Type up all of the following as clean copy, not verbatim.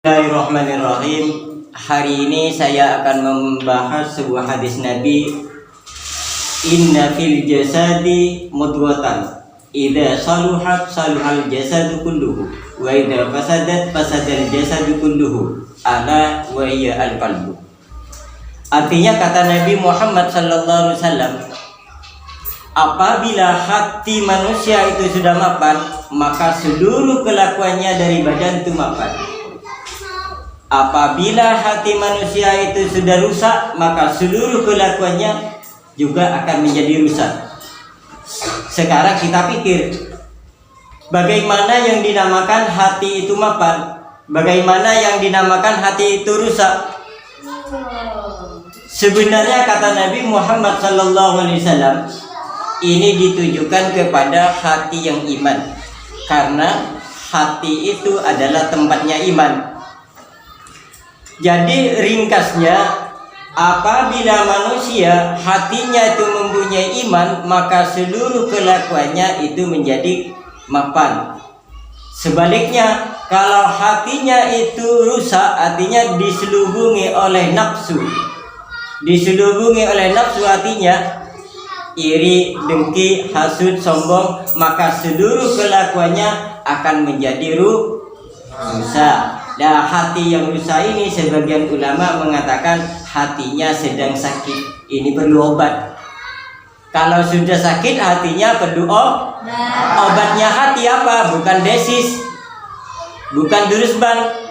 Bismillahirrahmanirrahim. Hari ini saya akan membahas sebuah hadis Nabi. Inna fil jasadi mudghatan idza saluhat saluhal jasadu kulluhu wa idza fasadat fasadal jasadu kulluhu ala wa hiya al qalbu. Artinya kata Nabi Muhammad sallallahu alaihi wasallam, apabila hati manusia itu sudah mapan, maka seluruh kelakuannya dari badan itu mapan. Apabila hati manusia itu sudah rusak, maka seluruh kelakuannya juga akan menjadi rusak. Sekarang kita pikir, bagaimana yang dinamakan hati itu mapan? Bagaimana yang dinamakan hati itu rusak? Sebenarnya kata Nabi Muhammad SAW, ini ditujukan kepada hati yang iman. Karena hati itu adalah tempatnya iman. Jadi ringkasnya, apabila manusia hatinya itu mempunyai iman, maka seluruh kelakuannya itu menjadi mapan. Sebaliknya, kalau hatinya itu rusak, artinya diselubungi oleh nafsu. Diselubungi oleh nafsu artinya iri, dengki, hasud, sombong, maka seluruh kelakuannya akan menjadi rusak. Nah, hati yang rusak ini sebagian ulama mengatakan hatinya sedang sakit. Ini perlu obat. Kalau sudah sakit hatinya perlu obatnya hati apa? Bukan desis, bukan durusban.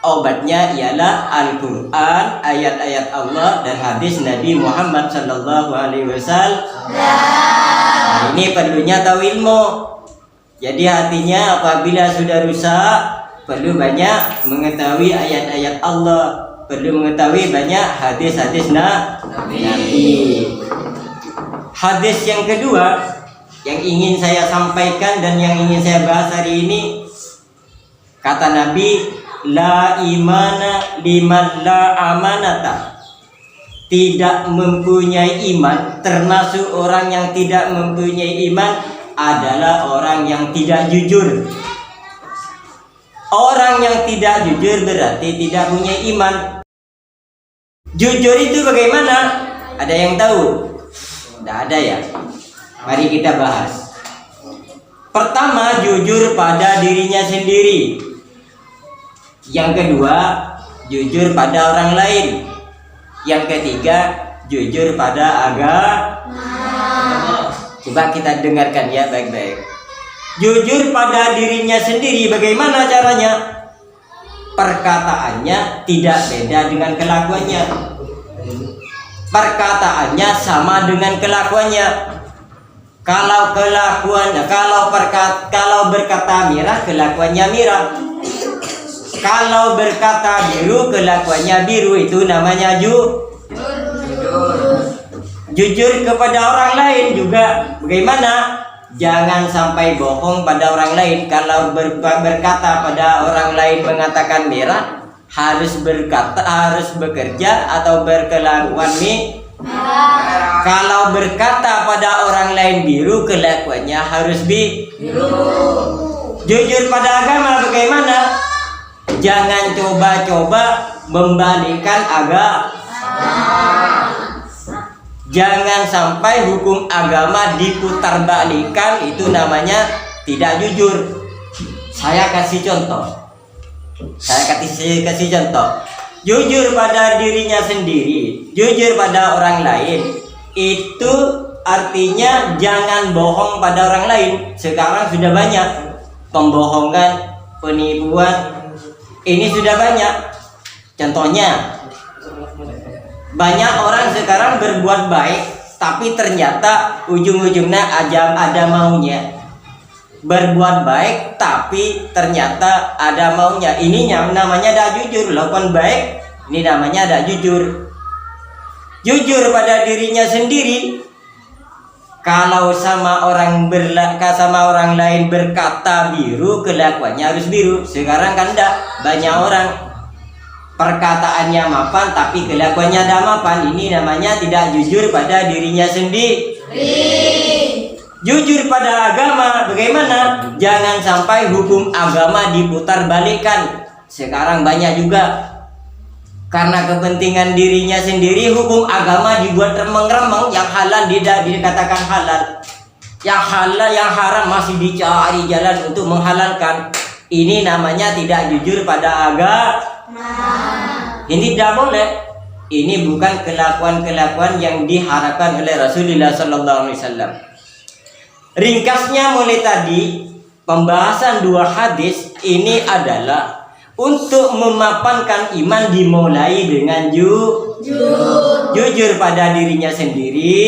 Obatnya ialah Al-Quran, ayat-ayat Allah dan hadis Nabi Muhammad sallallahu alaihi wasallam. Nah, ini perlunya tahu ilmu. Jadi hatinya apabila sudah rusak, perlu banyak mengetahui ayat-ayat Allah, perlu mengetahui banyak hadis-hadis Nabi. Hadis yang kedua yang ingin saya sampaikan dan yang ingin saya bahas hari ini, kata Nabi, la imana liman la amanata. Tidak mempunyai iman, termasuk orang yang tidak mempunyai iman adalah orang yang tidak jujur. Orang yang tidak jujur berarti tidak punya iman. Jujur itu bagaimana? Ada yang tahu? Tidak ada ya? Mari kita bahas. Pertama, jujur pada dirinya sendiri. Yang kedua, jujur pada orang lain. Yang ketiga, jujur pada agama. Coba kita dengarkan ya baik-baik. Jujur pada dirinya sendiri, bagaimana caranya? Perkataannya tidak beda dengan kelakuannya. Perkataannya sama dengan kelakuannya. Kalau kelakuannya, kalau berkata merah, kelakuannya merah. Kalau berkata biru, kelakuannya biru. Itu namanya jujur kepada orang lain juga. Bagaimana? Jangan sampai bohong pada orang lain. Kalau berkata pada orang lain mengatakan merah, harus bekerja atau berkelakuan merah. Kalau berkata pada orang lain biru, kelakuannya harus biru. Jujur pada agama bagaimana? Jangan coba-coba membalikkan agama. Jangan sampai hukum agama diputarbalikan, itu namanya tidak jujur. Saya kasih contoh. Jujur pada dirinya sendiri, jujur pada orang lain, itu artinya jangan bohong pada orang lain. Sekarang sudah banyak pembohongan, penipuan. Ini sudah banyak. Contohnya, banyak orang sekarang berbuat baik, tapi ternyata ujung-ujungnya ada maunya. Berbuat baik, tapi ternyata ada maunya. Ini namanya tidak jujur. Lakukan baik, ini namanya tidak jujur. Jujur pada dirinya sendiri. Kalau sama orang lain berkata biru, kelakuannya harus biru. Sekarang kan tidak. Banyak orang perkataannya mapan tapi kelakuannya tidak mapan. Ini namanya tidak jujur pada dirinya sendiri. Jujur pada agama bagaimana? Jangan sampai hukum agama diputar balikan. sekarang banyak juga karena kepentingan dirinya sendiri hukum agama dibuat remeng-remeng, yang halal tidak dikatakan halal, yang halal yang haram masih dicari jalan untuk menghalalkan. Ini namanya tidak jujur pada agama. Ini tidak boleh. Ini bukan kelakuan-kelakuan yang diharapkan oleh Rasulullah Sallallahu Alaihi Wasallam. Ringkasnya mulai tadi pembahasan dua hadis ini adalah untuk memapankan iman dimulai dengan jujur pada dirinya sendiri,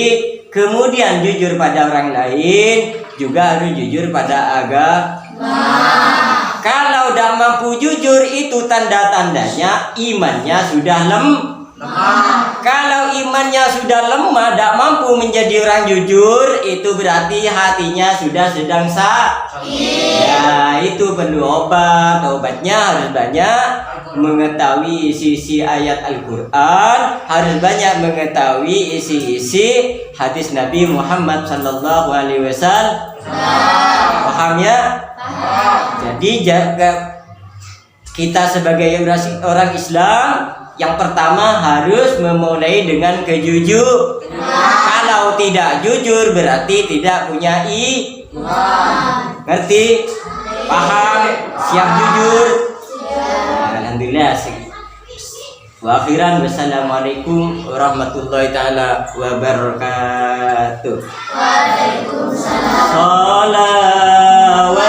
kemudian jujur pada orang lain, juga harus jujur pada agama. Kalau tidak mampu jujur, itu tanda-tandanya imannya sudah lemah. Kalau imannya sudah lemah, tidak mampu menjadi orang jujur, itu berarti hatinya sudah sedang sakit. Ya, itu perlu obat. Obatnya harus banyak mengetahui isi-isi ayat Al-Quran, harus banyak mengetahui isi-isi hadis Nabi Muhammad Sallallahu Alaihi Wasallam. Paham ya? Jadi jaga kita sebagai orang Islam, yang pertama harus memulai dengan kejujuran. Kalau tidak jujur berarti tidak punya iman. Ngerti? Paham? Siap jujur? Alhamdulillah. Wa akhiran, wassalamualaikum warahmatullahi taala wabarakatuh. Waalaikumsalam.